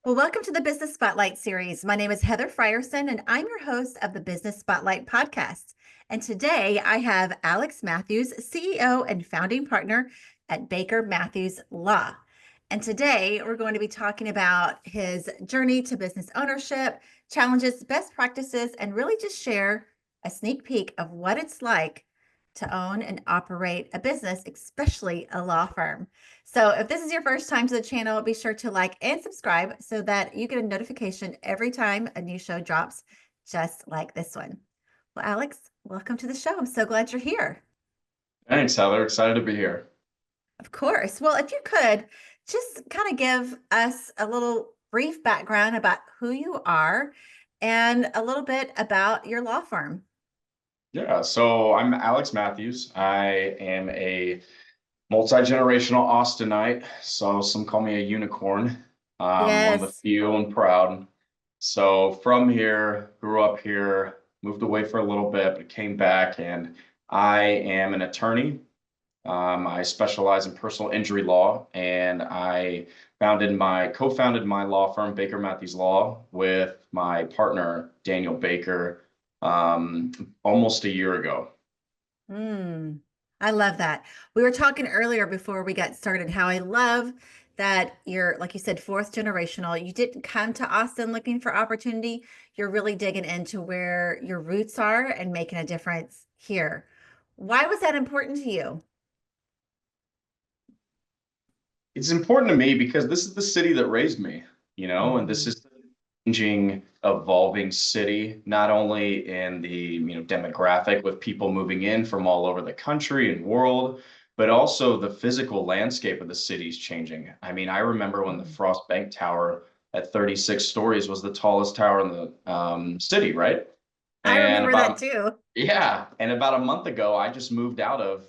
Well, welcome to the Business Spotlight series. My name is Heather Frierson, and I'm your host of the Business Spotlight podcast. And today I have Alex Matthews, CEO and founding partner at Baker Matthews Law. And today we're going to be talking about his journey to business ownership, challenges, best practices, and really just share a sneak peek of what it's like to own and operate a business, especially a law firm. So if this is your first time to the channel, be sure to like and subscribe so that you get a notification every time a new show drops, just like this one. Well, Alex, welcome to the show. I'm so glad you're here. Thanks, Heather. Excited to be here. Of course. Well, if you could just kind of give us a little brief background about who you are and a little bit about your law firm. Yeah, so I'm Alex Matthews. I am a multi-generational Austinite, so some call me a unicorn. One of the Yes. few and proud. So from here, grew up here, moved away for a little bit, but came back, and I am an attorney. I specialize in personal injury law, and I co-founded my law firm, Baker Matthews Law, with my partner, Daniel Baker, almost a year ago. Mm, I love that. We were talking earlier before we got started how I love that you're, like you said, fourth generational. You didn't come to Austin looking for opportunity. You're really digging into where your roots are and making a difference here. Why was that important to you? It's important to me because this is the city that raised me, and this Mhm. is the changing, evolving city, not only in the, demographic with people moving in from all over the country and world, but also the physical landscape of the city's changing. I mean, I remember when the Mhm. Frost Bank Tower at 36 stories was the tallest tower in the city, right? I And remember that too. about a month ago, I just moved out of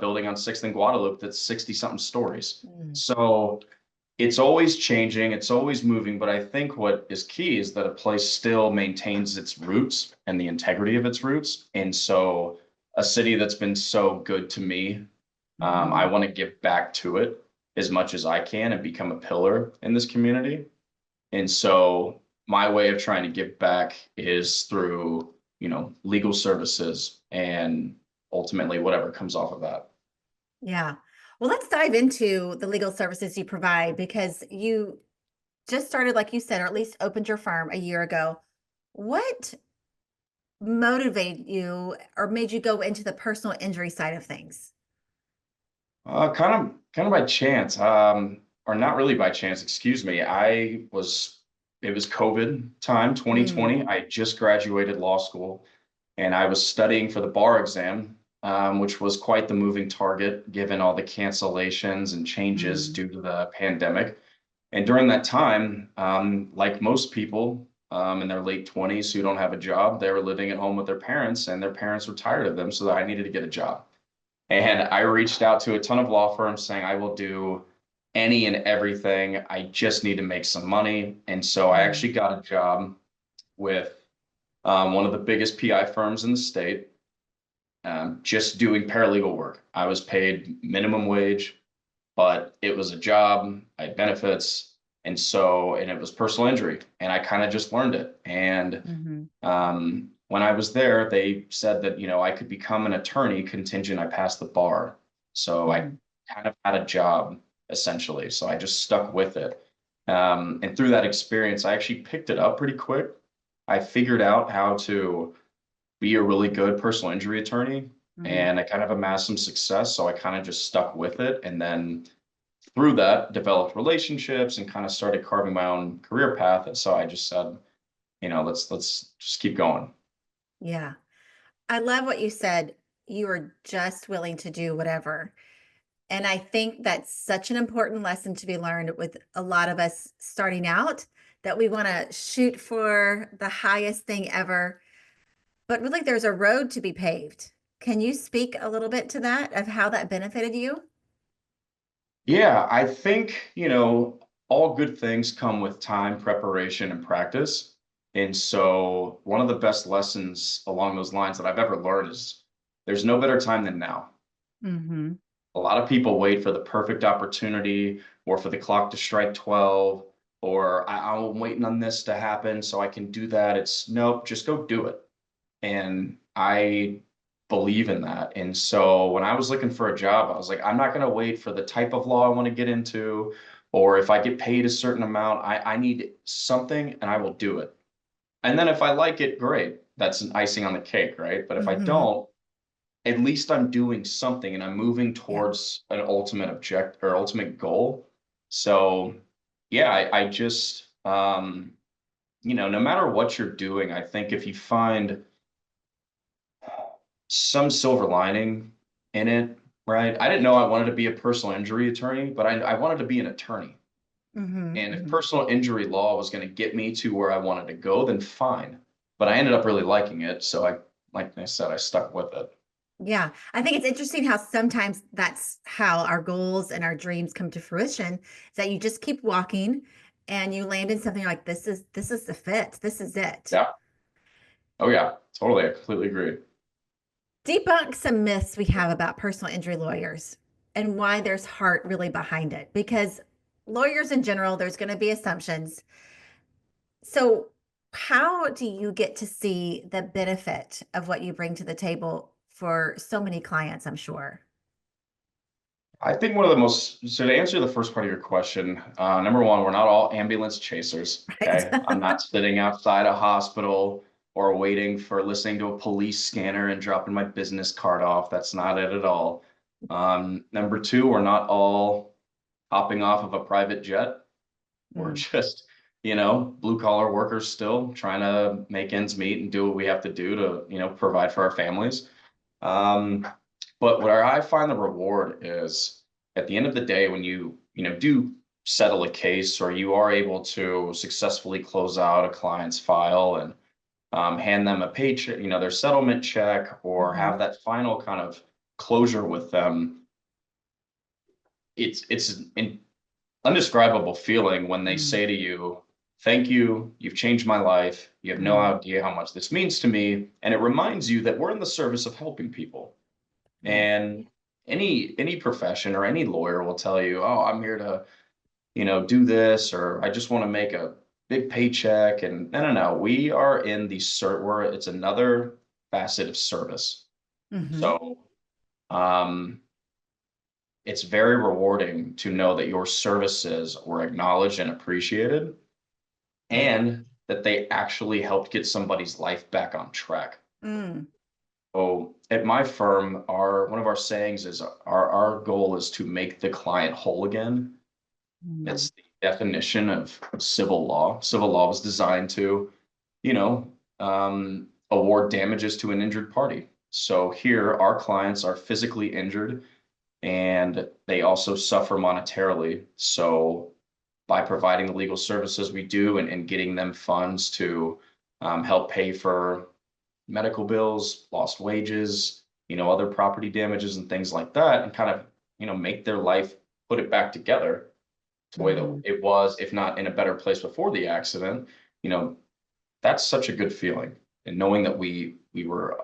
building on 6th and Guadalupe that's 60 something stories. Mm. So it's always changing, it's always moving, but I think what is key is that a place still maintains its roots and the integrity of its roots. And so a city that's been so good to me, I Mhm. want to give back to it as much as I can and become a pillar in this community. And so my way of trying to give back is through, legal services and ultimately whatever comes off of that. Yeah. Well, let's dive into the legal services you provide because you just started, like you said, or at least opened your firm a year ago. What motivated you or made you go into the personal injury side of things? Kind of by chance, or not really by chance, excuse me. It was COVID time, Mm, 2020. I just graduated law school and I was studying for the bar exam, which was quite the moving target given all the cancellations and changes mm, due to the pandemic. And during that time, like most people in their late 20s who don't have a job, they were living at home with their parents, and their parents were tired of them, so I needed to get a job. And I reached out to a ton of law firms saying, I will do any and everything. I just need to make some money. And so I mm, actually got a job with one of the biggest PI firms in the state, just doing paralegal work. I was paid minimum wage, but it was a job, I had benefits. And it was personal injury. And I kind of just learned it. And mhm, when I was there, they said that, I could become an attorney contingent I passed the bar. So I mhm. kind of had a job essentially. So I just stuck with it. And through that experience, I actually picked it up pretty quick. I figured out how to be a really good personal injury attorney Mhm. and I kind of amassed some success. So I kind of just stuck with it. And then through that, developed relationships and kind of started carving my own career path. And so I just said, let's just keep going. Yeah. I love what you said. You are just willing to do whatever. And I think that's such an important lesson to be learned with a lot of us starting out that we want to shoot for the highest thing ever, but really there's a road to be paved. Can you speak a little bit to that of how that benefited you? Yeah, I think, all good things come with time, preparation, and practice. And so, one of the best lessons along those lines that I've ever learned is there's no better time than now. Hmm. A lot of people wait for the perfect opportunity or for the clock to strike 12. or I'm waiting on this to happen so I can do that. It's nope, just go do it. And I believe in that. And so when I was looking for a job, I was like, I'm not going to wait for the type of law I want to get into, or if I get paid a certain amount, I need something and I will do it. And then if I like it, great. That's an icing on the cake, right? But if I Hmm. don't, at least I'm doing something and I'm moving Yeah. towards an ultimate object or ultimate goal. So yeah, I just no matter what you're doing, I think if you find some silver lining in it, right? I didn't know I wanted to be a personal injury attorney, but I wanted to be an attorney. Hmm. And if Hmm. personal injury law was going to get me to where I wanted to go, then fine. But I ended up really liking it. So like I said, I stuck with it. Yeah. I think it's interesting how sometimes that's how our goals and our dreams come to fruition, is that you just keep walking and you land in something like this is the fit. This is it. Yeah. Oh yeah, totally. I completely agree. Debunk some myths we have about personal injury lawyers and why there's heart really behind it. Because lawyers in general, there's going to be assumptions. So, how do you get to see the benefit of what you bring to the table for so many clients, I'm sure? I think one of the most, so to answer the first part of your question, number one, we're not all ambulance chasers. Right? Okay. I'm not sitting outside a hospital or waiting for listening to a police scanner and dropping my business card off. That's not it at all. Number two, we're not all hopping off of a private jet. We're Mm, just, blue collar workers still trying to make ends meet and do what we have to do to, provide for our families. Um, but where I find the reward is at the end of the day, when do settle a case or you are able to successfully close out a client's file and hand them a paycheck, their settlement check, or mhm, have that final kind of closure with them. It's an undescribable feeling when they mm, say to you, "Thank you, you've changed my life. You have no mm. idea how much this means to me," and it reminds you that we're in the service of helping people. Yes. And any profession or any lawyer will tell you, "Oh, I'm here to, do this," or "I just want to make a big paycheck." And no, no, no. We are in the cert where it's another facet of service. Hmm. So um, it's very rewarding to know that your services were acknowledged and appreciated, Yeah. and that they actually helped get somebody's life back on track. Mm, So at my firm, our one of our sayings is our goal is to make the client whole again. mm, It's the definition of civil law. Civil law was designed to, you know, award damages to an injured party. So here, our clients are physically injured and they also suffer monetarily. So by providing the legal services we do and getting them funds to help pay for medical bills, lost wages, other property damages and things like that, and kind of, make their life, put it back together to the way that mhm. it was, if not in a better place before the accident, you know, that's such a good feeling. And knowing that we were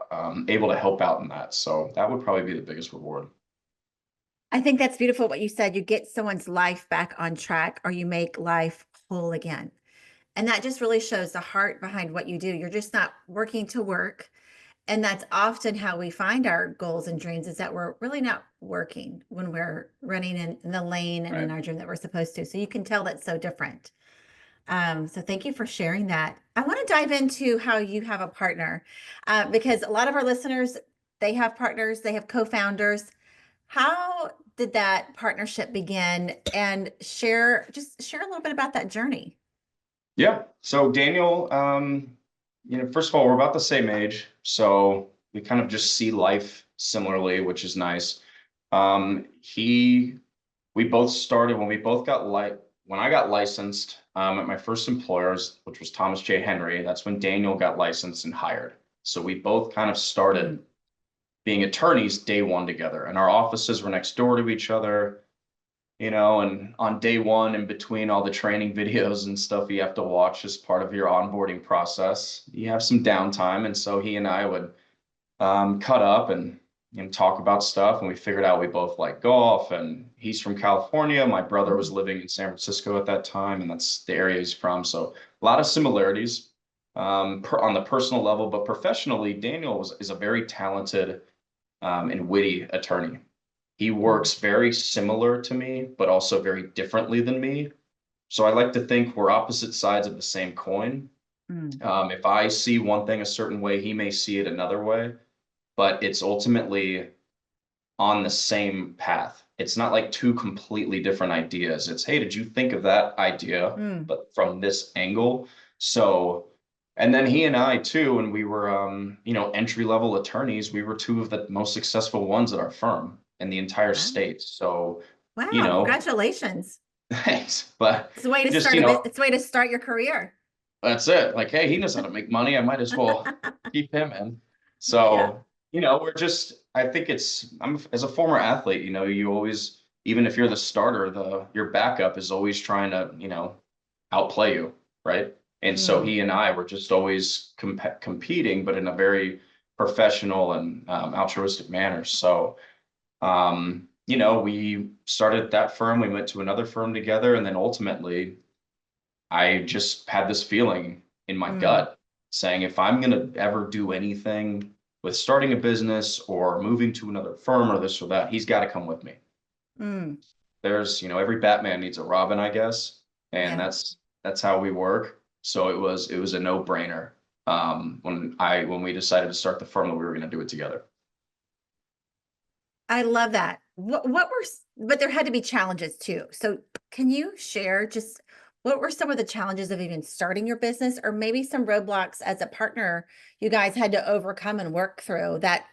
able to help out in that. So that would probably be the biggest reward. I think that's beautiful what you said. You get someone's life back on track or you make life whole again. And that just really shows the heart behind what you do. You're just not working to work. And that's often how we find our goals and dreams, is that we're really not working when we're running in the lane and in Right. our dream that we're supposed to. So you can tell that's so different. So thank you for sharing that. I want to dive into how you have a partner, because a lot of our listeners, they have partners, they have co-founders. How did that partnership begin? And share a little bit about that journey. Yeah. So Daniel, first of all, we're about the same age, so we kind of just see life similarly, which is nice. He, we both started when we both got when I got licensed at my first employers, which was Thomas J. Henry. That's when Daniel got licensed and hired. So we both kind of started Mm, being attorneys day one together, and our offices were next door to each other. And on day one, in between all the training videos and stuff you have to watch as part of your onboarding process, you have some downtime. And so he and I would cut up and and talk about stuff. And we figured out we both like golf, and he's from California. My brother was Mhm. living in San Francisco at that time, and that's the area he's from. So a lot of similarities on the personal level, but professionally, is a very talented and witty attorney. He Mm. works very similar to me, but also very differently than me. So I like to think we're opposite sides of the same coin. Mm. If I see one thing a certain way, he may see it another way, but it's ultimately on the same path. It's not like two completely different ideas. It's, hey, did you think of that idea, Mm. but from this angle? So, and then he and I too, when we were, entry level attorneys, we were two of the most successful ones at our firm in the entire Wow. state. So, you Wow, know, congratulations. thanks, but It's a way to just, start it's a way to start your career. that's it. Like, hey, he knows how to make money. I might as well keep him in. Yeah. So, I think as a former athlete, you always, even if you're the starter, your backup is always trying to, outplay you, right? And so Mm. he and I were just always competing, but in a very professional and altruistic manner. So, we started that firm, we went to another firm together, and then ultimately, I just had this feeling in my Mm. gut saying if I'm going to ever do anything with starting a business or moving to another firm or this or that, he's got to come with me. Mm. Every Batman needs a Robin, I guess, and Yeah. that's how we work. So it was a no-brainer when we decided to start the firm that we were going to do it together. I love that. But there had to be challenges too. So can you share just what were some of the challenges of even starting your business, or maybe some roadblocks as a partner you guys had to overcome and work through that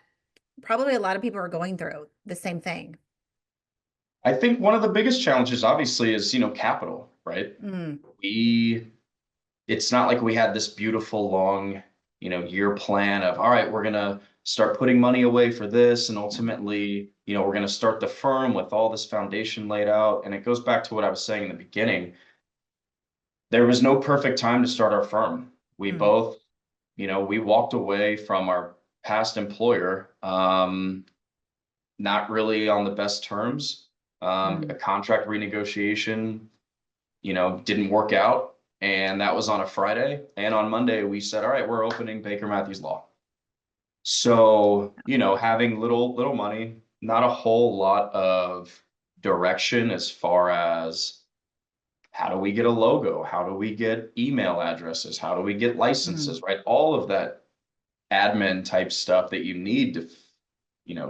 probably a lot of people are going through the same thing? I think one of the biggest challenges obviously is, capital, right? Mm. We it's not like we had this beautiful long, year plan of, all right, we're going to start putting money away for this. And ultimately, we're going to start the firm with all this foundation laid out. And it goes back to what I was saying in the beginning. There was no perfect time to start our firm. We Mm. both, we walked away from our past employer, not really on the best terms. A Mm. contract renegotiation didn't work out. And that was on a Friday. And on Monday, we said, all right, we're opening Baker Matthews Law. So, having little money, not a whole lot of direction as far as how do we get a logo? How do we get email addresses? How do we get Mm. licenses, right? All of that admin type stuff that you need to,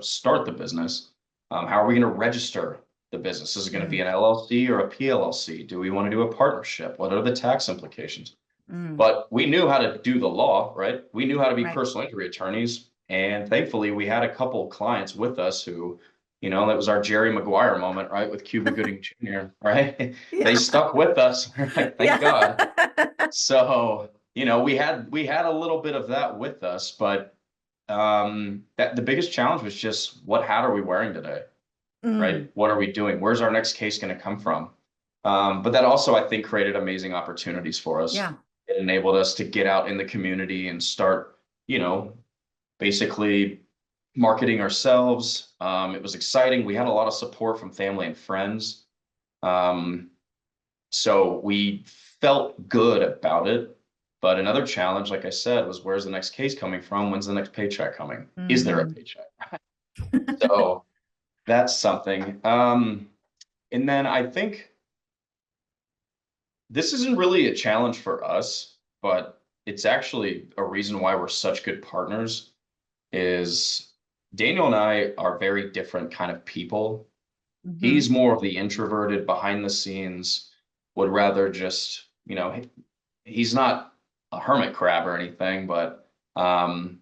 start the business. How are we going to register the business? Is it going to be Mm. an LLC or a PLLC? Do we want to do a partnership? What are the tax implications? Mm. But we knew how to do the law, right? We knew how to be Right. personal injury attorneys. And thankfully, we had a couple of clients with us who, that was our Jerry Maguire moment, right? With Cuba Gooding Jr., right? They Yeah. stuck with us, right? Thank God. Yeah. So, we had a little bit of that with us, but that the biggest challenge was just what hat are we wearing today, right? Mm. What are we doing? Where's our next case going to come from? But that also, I think, created amazing opportunities for us. Yeah. It enabled us to get out in the community and start, you know, basically marketing ourselves. It was exciting. We had a lot of support from family and friends. Um, so we felt good about it. But another challenge, like I said, was where's the next case coming from? When's the next paycheck coming? Is there a Mhm. paycheck? So that's something. And then I think this isn't really a challenge for us, but it's actually a reason why we're such good partners is Daniel and I are very different kind of people. He's Mhm. more of the introverted behind the scenes, would rather just, he's not a hermit crab or anything, but I'm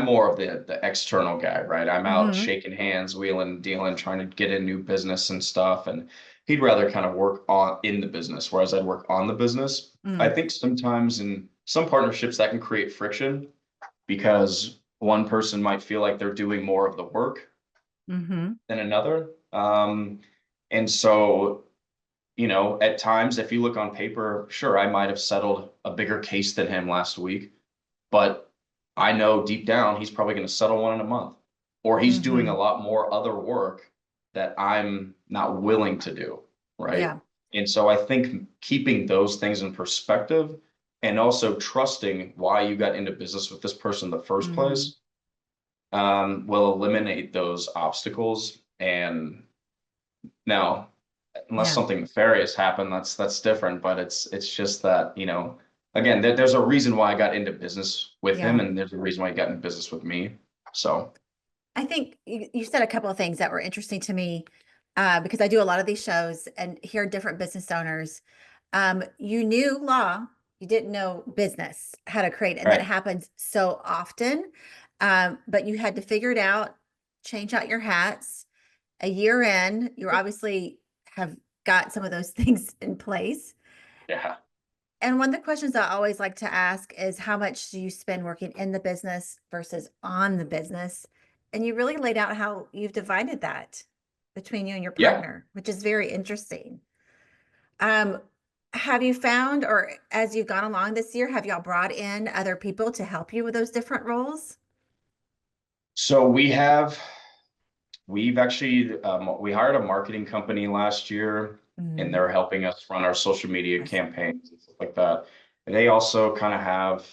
more of the external guy, right? I'm out Mhm. shaking hands, wheeling, dealing, trying to get in new business and stuff. And he'd rather kind of work on in the business, whereas I'd work on the business. I Mm. think sometimes in some partnerships that can create friction because one person might feel like they're doing more of the work Mhm. than another. And so, at times, if you look on paper, sure, I might have settled a bigger case than him last week, but I know deep down he's probably going to settle one in a month. or he's doing a Hmm. lot more other work that I'm not willing to do, right? Yeah. And so I think keeping those things in perspective and also trusting why you got into business with this person in the first Hmm. place will eliminate those obstacles. And now, unless Yeah. something nefarious happened, that's different. But it's just that, again, there's a reason why I got into business with him, Yeah. and there's a reason why he got into business with me. So I think you said a couple of things that were interesting to me because I do a lot of these shows and hear different business owners. You knew law, you didn't know business, how to create, and that right. happens so often. But you had to figure it out, change out your hats. A year in, you obviously have got some of those things in place. Yeah. And one of the questions I always like to ask is how much do you spend working in the business versus on the business? And you really laid out how you've divided that between you and your Yeah. partner, which is very interesting. Um, have you found, or as you've gone along this year, have y'all brought in other people to help you with those different roles? So we've actually we hired a marketing company last year, and Mm, they're helping us run our social media nice. campaigns and stuff like that. And they also kind of have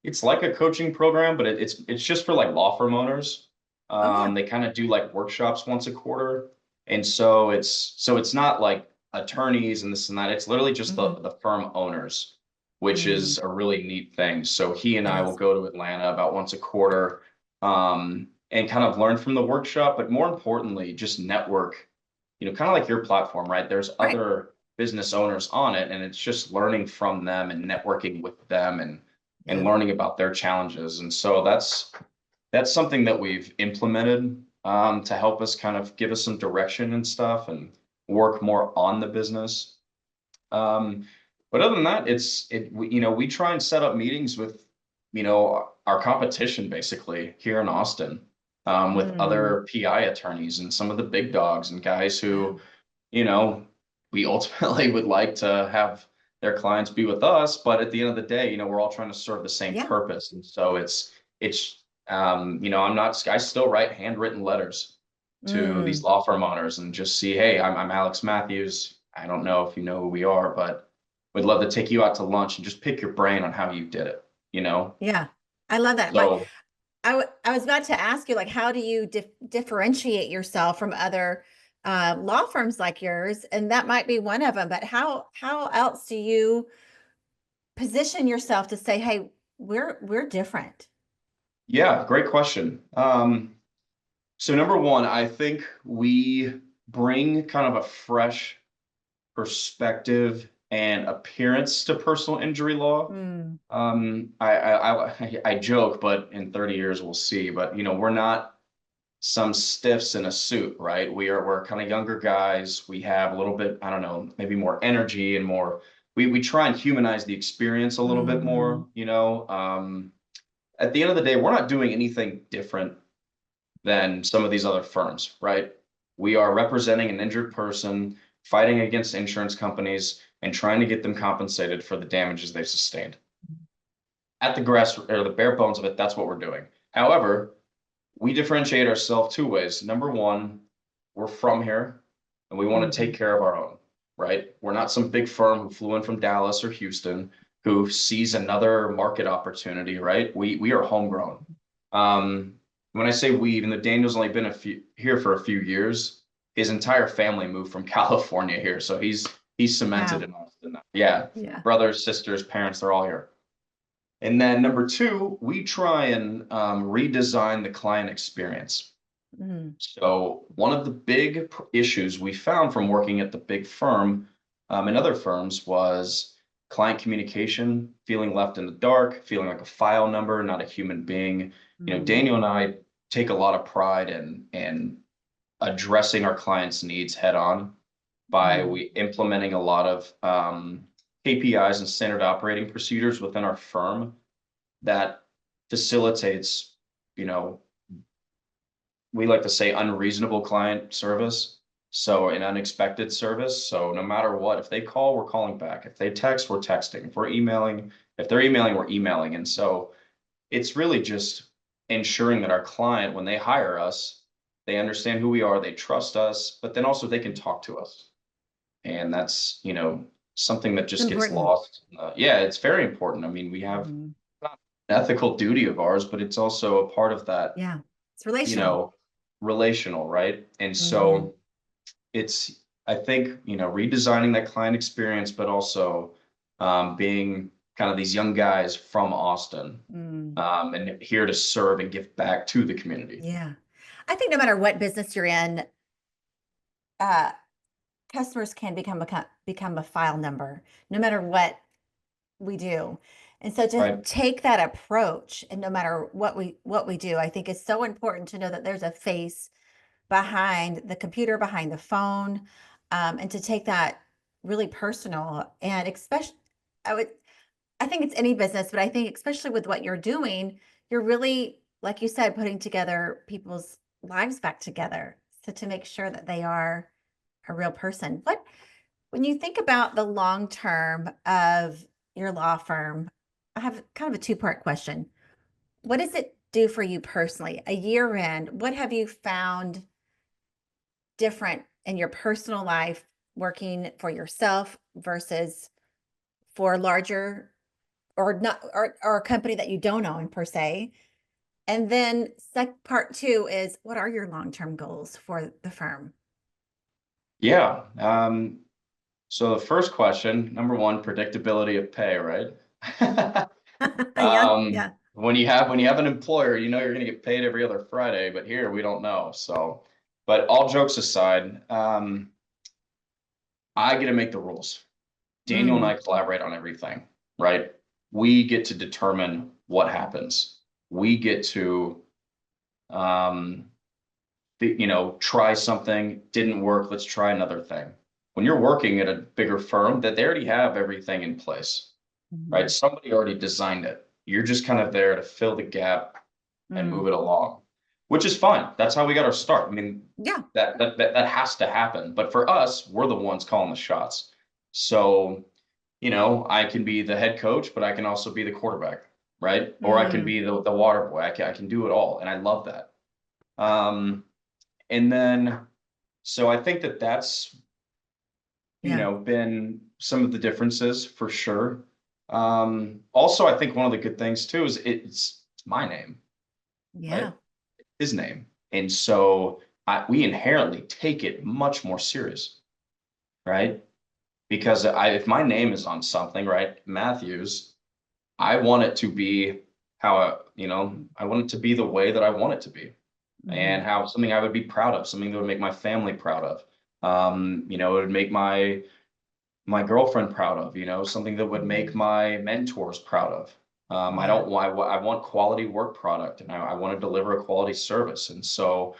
it's like a coaching program, but it's just for like law firm owners. Oh yeah. They kind of do like workshops once a quarter, and so it's not like attorneys and this and that. It's literally just the Hmm. the firm owners, which Mm, is a really neat thing. So he and it I will is. go to Atlanta about once a quarter, and kind of learn from the workshop, but more importantly, just network. Kind of like your platform, right? There's Right. other business owners on it, and it's just learning from them and networking with them and Yeah. learning about their challenges. And so that's something that we've implemented to help us kind of give us some direction and stuff and work more on the business. Um, but other than that, we try and set up meetings with our competition basically here in Austin, with Mm, other PI attorneys and some of the big dogs and guys yeah. who you know, we ultimately would like to have their clients be with us, but at the end of the day, we're all trying to serve the same Yeah. purpose. And so I still write handwritten letters to these Mm, law firm owners and just see, hey, I'm Alex Matthews. I don't know if you know who we are, but we'd love to take you out to lunch and just pick your brain on how you did it. yeah. I love that. So I was about to ask you, like, how do you differentiate yourself from other law firms like yours? And that might be one of them, but how else do you position yourself to say, hey, we're different? yeah, great question. So number one, I think we bring kind of a fresh perspective and appearance to personal injury law. Mm, I joke, but in 30 years we'll see. But we're not some stiffs in a suit, right? We're kind of younger guys. We have a little bit, I don't know, maybe more energy and more. We try and humanize the experience a little bit hmm. more. At the end of the day, we're not doing anything different than some of these other firms, right? We are representing an injured person, fighting against insurance companies, and trying to get them compensated for the damages they've sustained. At the grass or the bare bones of it, that's what we're doing. However, we differentiate ourselves two ways. Number one, we're from here and we want to take Hmm. care of our own, right? We're not some big firm who flew in from Dallas or Houston who sees another market opportunity, right? We are homegrown. When I say we, even though Daniel's only been here for a few years, his entire family moved from California here, so he's cemented Wow. in Austin now. Yeah, Yeah. brothers, sisters, parents, they're all here. And then number two, we try and redesign the client experience. Mm, So one of the big issues we found from working at the big firm and other firms was client communication, feeling left in the dark, feeling like a file number, not a human being. mm, Daniel and I take a lot of pride in addressing our clients' needs head on by mm, we implementing a lot of KPIs and standard operating procedures within our firm that facilitates, you know, we like to say unreasonable client service. So an unexpected service. So no matter what, if they call, we're calling back. If they text, we're texting. If they're emailing, we're emailing. And so it's really just ensuring that our client, when they hire us, they understand who we are, they trust us, but then also they can talk to us. And that's, something that It's just gets important. lost. Yeah, it's very important. I mean, we have Mhm. not an ethical duty of ours, but it's also a part of that, Yeah, it's you relational. know, relational, right? And Mm, so it's, I think, redesigning that client experience, but also being kind of these young guys from Austin, mm, and here to serve and give back to the community. yeah. I think no matter what business you're in, uh, customers can become a file number, no matter what we do. And so to Right. take that approach, and no matter what we do, I think is so important to know that there's a face behind the computer, behind the phone, and to take that really personal. And especially, I would, I think it's any business, but I think especially with what you're doing, you're really, like you said, putting together people's lives back together. So to make sure that they are a real person. When you think about the long term of your law firm, I have kind of a two-part question. What does it do for you personally? A year in, what have you found different in your personal life working for yourself versus for larger or not or a company that you don't own per se? And then part two is what are your long-term goals for the firm? Yeah. So the first question, number one, predictability of pay, right? Yeah, yeah. When you have an employer, you're going to get paid every other Friday, but here we don't know. So, but all jokes aside, I get to make the rules. Daniel and Mm, I collaborate on everything, right? We get to determine what happens. We get to, um, try something, didn't work, let's try another thing. When you're working at a bigger firm, that they already have everything in place, right? mhm, Somebody already designed it. You're just kind of there to fill the gap and mm. move it along, which is fine. That's how we got our start. I mean, Yeah. that has to happen. But for us, we're the ones calling the shots. So, I can be the head coach, but I can also be the quarterback, right? Or I can Mm, be the water boy. I can do it all, and I love that. Um, and then, so I think that that's, yeah. been some of the differences for sure. Also, I think one of the good things too is it's my name, Yeah. right? His name. And so we inherently take it much more serious, right? Because if my name is on something, right, Matthews, I want it to be I want it to be the way that I want it to be, and Mhm. how something I would be proud of, something that would make my family proud of. It would make my girlfriend proud of, something that would make Mhm. my mentors proud of. I Yeah. don't I want quality work product, and I want to deliver a quality service. And so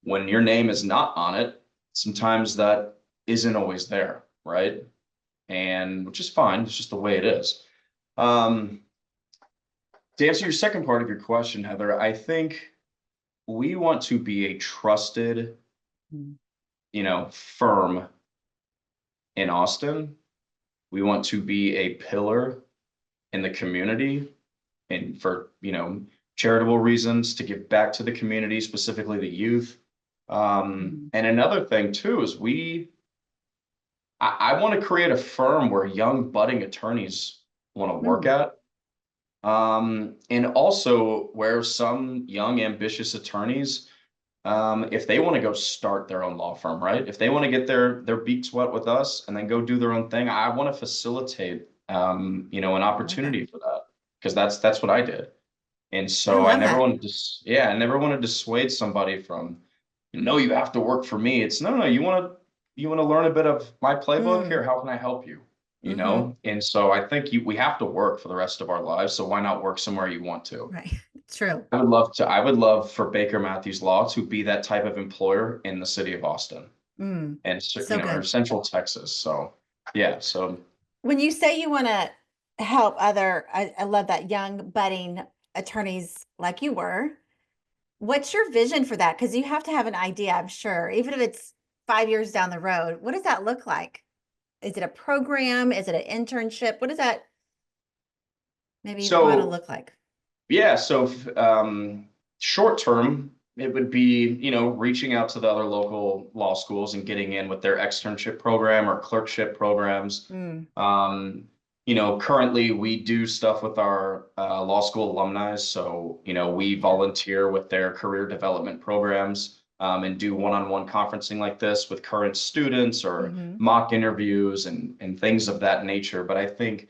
when your name is not on it, sometimes that isn't always there, right? And which is fine. It's just the way it is. Um, to answer your second part of your question, Heather, I think we want to be a trusted, Mm, firm in Austin. We want to be a pillar in the community and for, charitable reasons to give back to the community, specifically the youth. mhm. And another thing too is I want to create a firm where young budding attorneys want to work Mm, at. And also where some young ambitious attorneys, if they want to go start their own law firm, right? If they want to get their beaks wet with us and then go do their own thing, I want to facilitate, an I love that. opportunity for that, because that's what I did. And I so I love never that. wanted to, yeah, I never wanted to dissuade somebody from, no, you have to work for me. It's no, no, you want to learn a bit of my playbook here. Mm, How can I help you? mhm. And so I think we have to work for the rest of our lives. So why not work somewhere you want to? Right. True. I would love for Baker Matthews Law to be that type of employer in the city of Austin Mm, and, so or good. Central Texas. So yeah, so When you say you want to help I love that young budding attorneys like you were. What's your vision for that? Because you have to have an idea, I'm sure, even if it's 5 years down the road. What does that look like? Is it a program? Is it an internship? What does that maybe want to so look like? yeah, so Short term, it would be, reaching out to the other local law schools and getting in with their externship program or clerkship programs. Mm, Um, currently we do stuff with our law school alumni. So, we yeah. volunteer with their career development programs and do one-on-one conferencing like this with current students or Hmm. mock interviews and things of that nature. But I think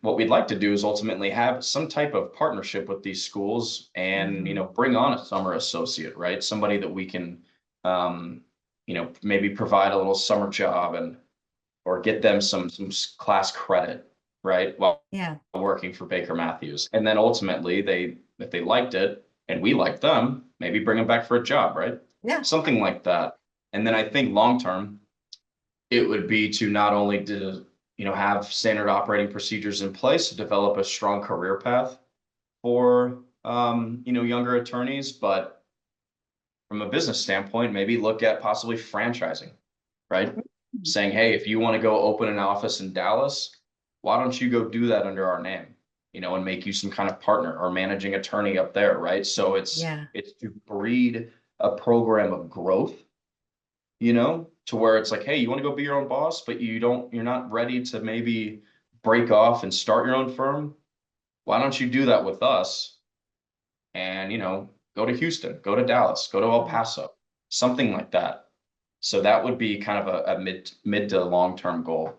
what we'd like to do is ultimately have some type of partnership with these schools and, Hmm. bring on a summer associate, right? Somebody that we can, maybe provide a little summer job and or get them some class credit, right? While Yeah. working for Baker Matthews. And then ultimately if they liked it and we liked them, maybe bring them back for a job, right? Yeah. Something like that. And then I think long term, it would be to not only to, have standard operating procedures in place to develop a strong career path for, younger attorneys, but from a business standpoint, maybe look at possibly franchising, right? Mhm. Saying, hey, if you want to go open an office in Dallas, why don't you go do that under our name, and make you some kind of partner or managing attorney up there, right? So Yeah. it's to breed a program of growth, to where it's like, hey, you want to go be your own boss, but you're not ready to maybe break off and start your own firm. Why don't you do that with us? And, go to Houston, go to Dallas, go to El Mm. Paso, something like that. So that would be kind of a mid to long term goal.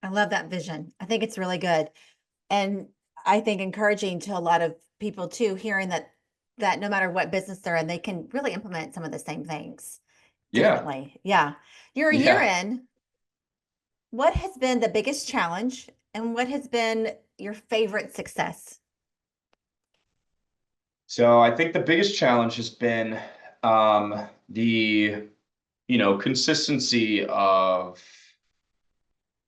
I love that vision. I think it's really good. And I think encouraging to a lot of people too, hearing that no matter what business they're in, they can really implement some of the same things Yeah. differently. Yeah. You're a year Yeah. in. What has been the biggest challenge and what has been your favorite success? So I think the biggest challenge has been the, consistency of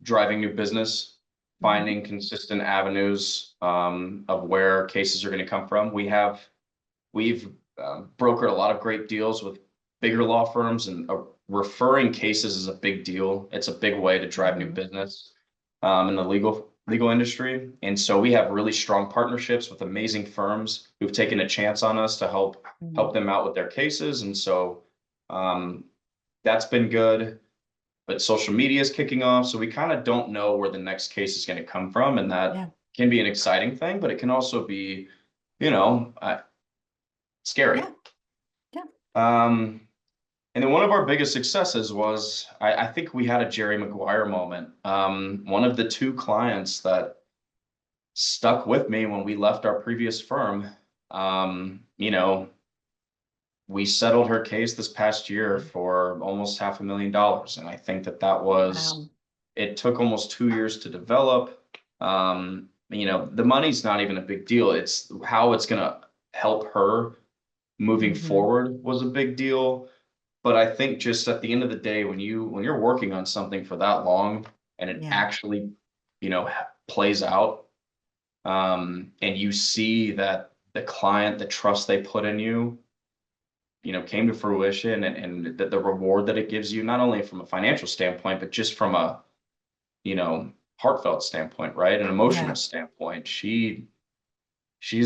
driving new business, Mhm. finding consistent avenues of where cases are going to come from. We've brokered a lot of great deals with bigger law firms, and referring cases is a big deal. It's a big way to drive new Mhm. business in the legal industry. And so we have really strong partnerships with amazing firms who've taken a chance on us to help Mhm. them out with their cases. And so um, that's been good. But social media is kicking off, so we kind of don't know where the next case is going to come from, and that Yeah. can be an exciting thing, but it can also be, you know, uh, scary. Yeah. Yeah. Um, and then one of our biggest successes was I think we had a Jerry Maguire moment. One of the two clients that stuck with me when we left our previous firm, we settled her case this past year for almost $500,000. And I think that was, Wow. it took almost 2 years to develop. The money's not even a big deal. It's how it's going to help her moving Mhm. forward was a big deal. But I think just at the end of the day, when you're working on something for that long and it Yeah. actually, plays out, and you see that the client, the trust they put in you, came to fruition, and the reward that it gives you, not only from a financial standpoint, but just from a, heartfelt standpoint, right? An emotional Yeah. standpoint. She's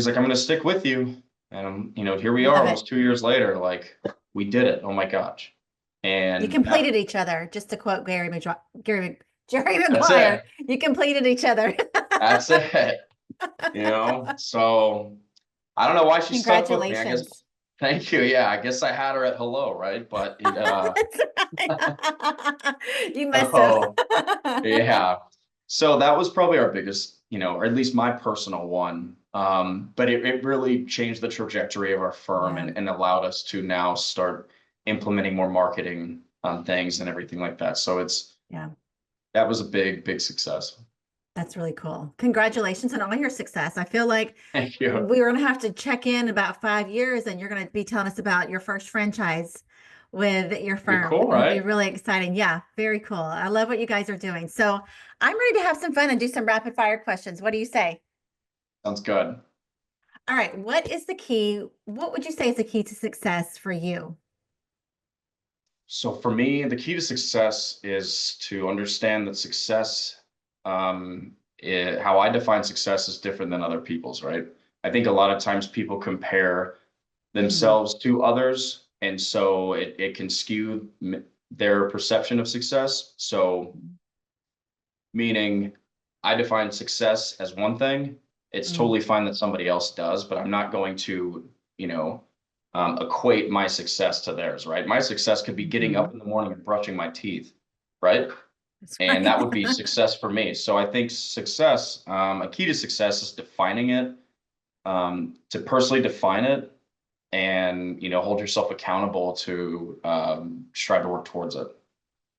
like, I'm going to stick with you. And, here we are Love it. almost 2 years later, like we did it. Oh my gosh. You And completed each other, just to quote Jerry that's Maguire. it. You completed each other. That's it. So I don't know why she stuck with me. I guess, Congratulations. thank you. Yeah. I guess I had her at hello, right? But That's right. You must have. oh, yeah. So that was probably our biggest, or at least my personal one. But it really changed the trajectory of our firm Yeah. and allowed us to now start implementing more marketing on things and everything like that. So Yeah. that was a big, big success. That's really cool. Congratulations on all your success. I feel like Thank you. we're going to have to check in about 5 years and you're going to be telling us about your first franchise with your Pretty firm. cool, It'll be right? really exciting. Yeah, very cool. I love what you guys are doing. So I'm ready to have some fun and do some rapid fire questions. What do you say? Sounds good. All right. What is the key? What would you say is the key to success for you? So for me, the key to success is to understand that success, how I define success is different than other people's, right? I think a lot of times people compare Mm, themselves to others, and so it can skew their perception of success. So, meaning I define success as one thing. It's mm, totally fine that somebody else does, but I'm not going to, equate my success to theirs, right? My success could be getting mhm. up in the morning and brushing my teeth, right? That's And right. that would be success for me. So I think success, a key to success is defining it, to personally define it, and hold yourself accountable to strive to work towards it.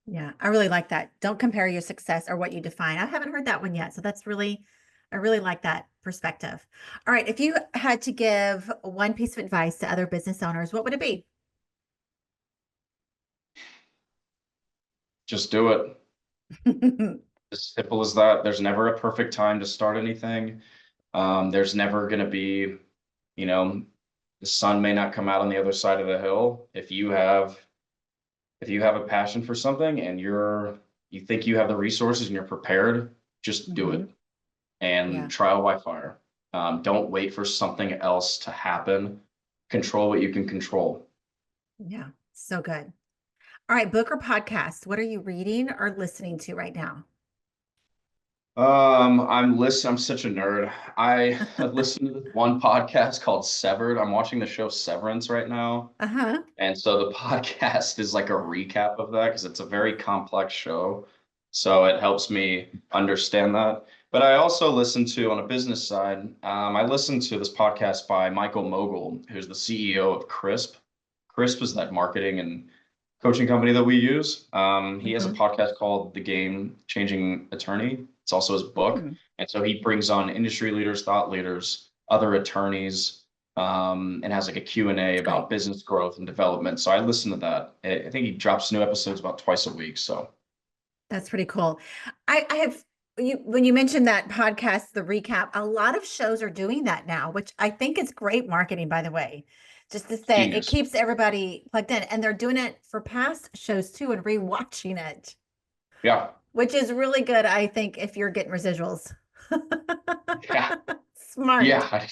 Yeah, I really like that. Don't compare your success or what you define. I haven't heard that one yet. So I really like that perspective. All right. If you had to give one piece of advice to other business owners, what would it be? Just do it. As simple as that. There's never a perfect time to start anything. There's never going to be, you know, the sun may not come out on the other side of the hill. If you have a passion for something and you think you have the resources and you're prepared, just do it Mhm. and Yeah. trial by fire. Don't wait for something else to happen. Control what you can control. Yeah. So good. All right. Book or podcast? What are you reading or listening to right now? I'm such a nerd. I listen to this one podcast called Severed. I'm watching the show Severance right now. Uh-huh. And so the podcast is like a recap of that because it's a very complex show. So it helps me understand that. But I also listen to, on a business side, I listen to this podcast by Michael Mogul, who's the CEO of Crisp. Crisp is that marketing and coaching company that we use. He has a Hmm. podcast called The Game Changing Attorney. It's also his book. And so he brings on industry leaders, thought leaders, other attorneys, and has like a Q&A That's about great. business growth and development. So I listen to that. I think he drops new episodes about twice a week. So That's pretty cool. I have when you mentioned that podcast, the recap, a lot of shows are doing that now, which I think is great marketing, by the way. Just to it's say it genius. keeps everybody plugged in. And they're doing it for past shows too and rewatching it, Yeah. which is really good, I think, if you're getting residuals. Yeah. Smart. Yeah.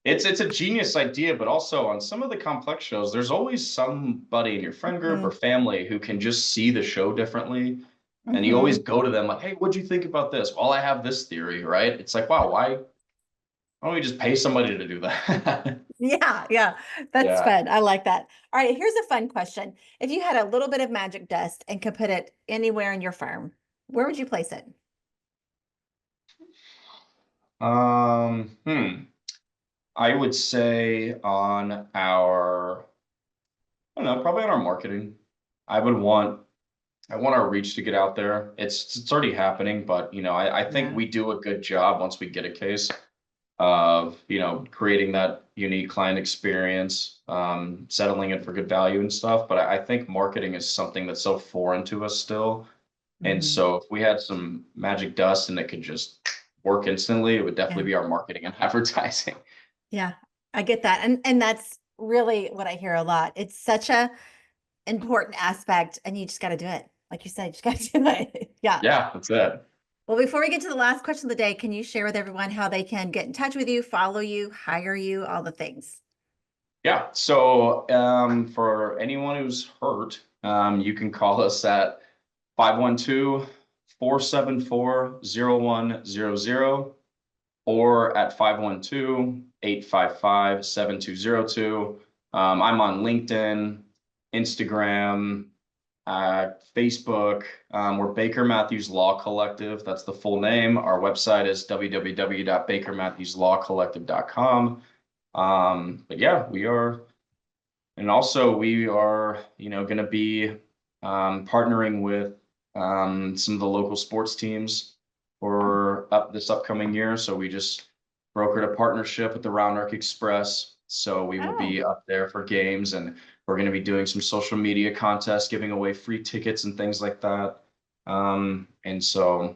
It's a genius idea, but also on some of the complex shows, there's always somebody in your friend group or Hmm. family who can just see the show differently. And you always Hmm. go to them like, hey, what'd you think about this? Well, I have this theory, right? It's like, wow, why don't we just pay somebody to do that? Yeah, yeah. That's Yeah. fun. I like that. All right, here's a fun question. If you had a little bit of magic dust and could put it anywhere in your firm, where would you place it? Hmm. I would say I don't know, probably on our marketing. I would want, I want our reach to get out there. It's already happening, but I think Yeah. we do a good job once we get a case of, creating that unique client experience, settling it for good value and stuff. But I think marketing is something that's so foreign to us still. And Hmm. so if we had some magic dust and it could just work instantly, it would definitely Yeah. be our marketing and advertising. Yeah. I get that. And that's really what I hear a lot. It's such a important aspect and you just got to do it. Like you said, you just got to do it. Yeah. Yeah, that's it. Well, before we get to the last question of the day, can you share with everyone how they can get in touch with you, follow you, hire you, all the things? Yeah. So for anyone who's hurt, you can call us at 512-474-0100 or at 512-855-7202. I'm on LinkedIn, Instagram, Facebook. We're Baker Matthews Law Collective. That's the full name. Our website is www.bakermatthewslawcollective.com. But yeah, we are, and also we are, going to be partnering with some of the local sports teams for this upcoming year. So we just brokered a partnership with the Round Arc Express. So we will Oh, be up there for games, and we're going to be doing some social media contests, giving away free tickets and things like that. And so,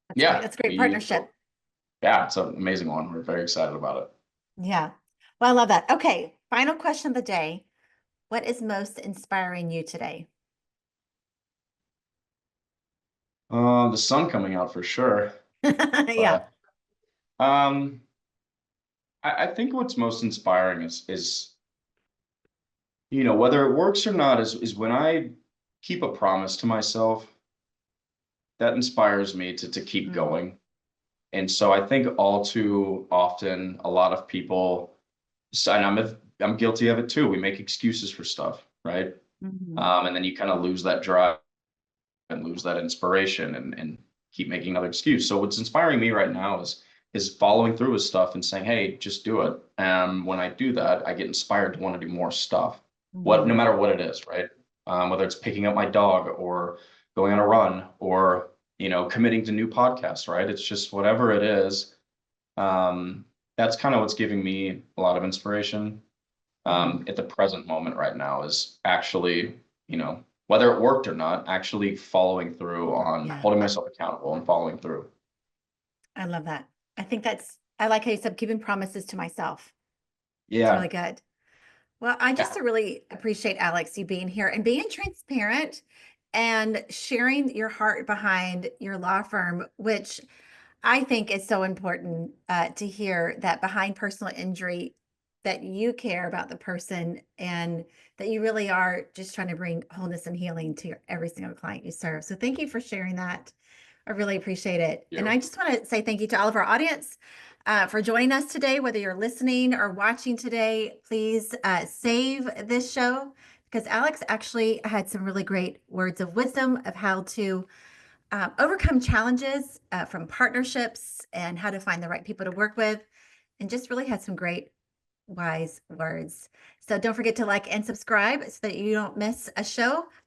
that's great. yeah, That's a great partnership. yeah, it's an amazing one. We're very excited about it. Yeah. Well, I love that. Okay. Final question of the day. What is most inspiring you today? The sun coming out for sure, Yeah. but um, I think what's most inspiring is, whether it works or not is when I keep a promise to myself, that inspires me to keep Mm, going. And so I think all too often, a lot of people, and I'm guilty of it too. We make excuses for stuff, right? mhm, And then you kind of lose that drive and lose that inspiration and keep making another excuse. So what's inspiring me right now is following through with stuff and saying, hey, just do it. When I do that, I get inspired to want to do more stuff. No mhm. matter what it is, right? Whether it's picking up my dog or going on a run or committing to new podcasts, right? It's just whatever it is. Um, that's kind of what's giving me a lot of inspiration Mhm. at the present moment right now is actually, whether it worked or not, actually following through on Yeah, holding myself accountable and following through. I love that. I like how you said keeping promises to myself. It's really Yeah. good. Well, I just Yeah. really appreciate Alex, you being here and being transparent and sharing your heart behind your law firm, which I think it's so important to hear that behind personal injury, that you care about the person and that you really are just trying to bring wholeness and healing to every single client you serve. So thank you for sharing that. I really appreciate it. And I You. just want to say thank you to all of our audience for joining us today, whether you're listening or watching today. Please save this show because Alex actually had some really great words of wisdom of how to overcome challenges from partnerships and how to find the right people to work with, and just really had some great, wise words. So don't forget to like and subscribe so that you don't miss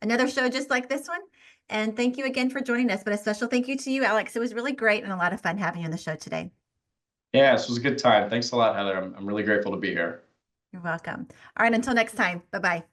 another show just like this one. And thank you again for joining us. But a special thank you to you, Alex. It was really great and a lot of fun having you on the show today. Yeah, this was a good time. Thanks a lot, Heather. I'm really grateful to be here. You're welcome. All right, until next time. Bye bye.